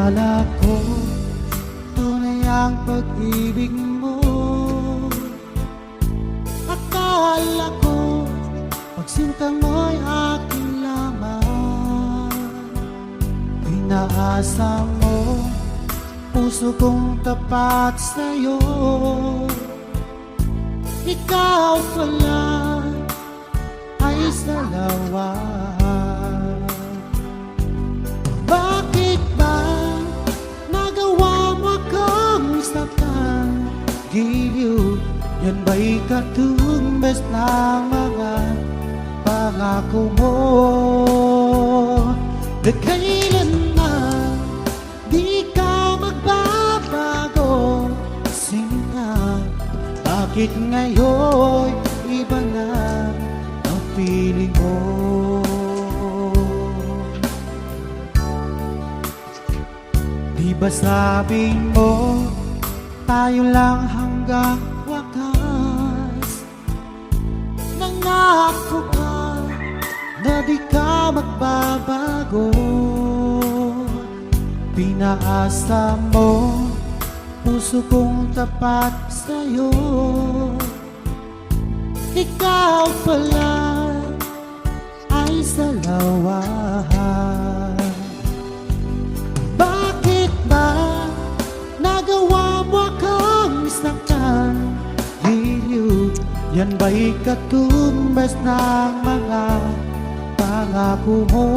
Akala ko tunay ang pag-ibig mo. Akala ko pagsinta mo'y akin lamang. Inaasa mo puso kong tapat sa'yo. Ikaw pala ay salawa. Bakit ba nagawa mo akong saktan? Giliw, yan ba'y katumbas ng mga pangako mo? Na kailanman di ka magbabago. Sinta, bakit ngayon iba na ang piling mo? Di ba sabi mo tayo lang hanggang wakas? Nangako ka na di ka magbabago. Pinaasa mo puso kong tapat sa'yo. Ikaw pala ay salawa. Bakit ba nagawa mo akong saktan? Giliw, yan ba'y katumbas ng mga pangako mo?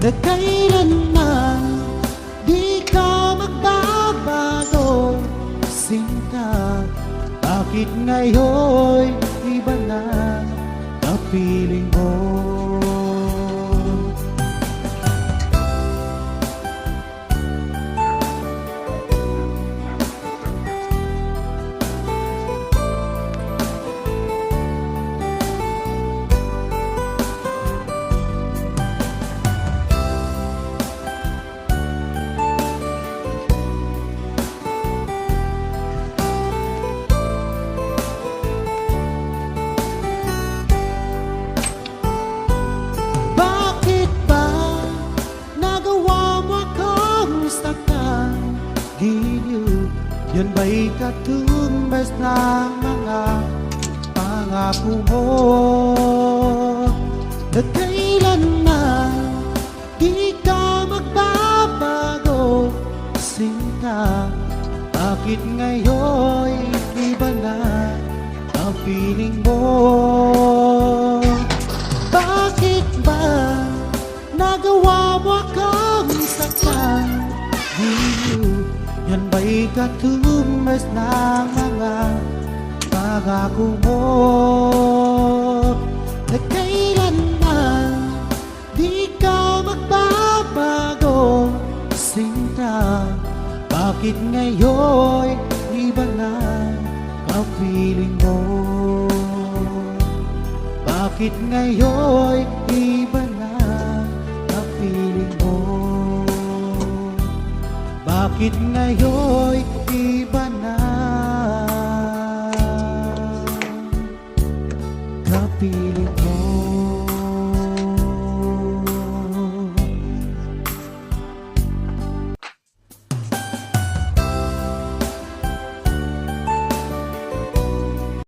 Na kailanman di ka magbabago. Sinta, bakit ngayon iba na ang piling mo? Yan ba'y katumbas ng mga pangako mo? Na kailanman di ka magbabago. Sinta, bakit ngayon iba na ang piling mo? Bakit ba nagawa mo akong saktan? Yan ba'y katumbas ng mga pangako mo? Na kailanman di ka magbabago. Sinta, bakit ngayon iba na ang feeling mo? Bakit ngayon iba na ang feeling mo? Bakit ngayon iba na kapiling?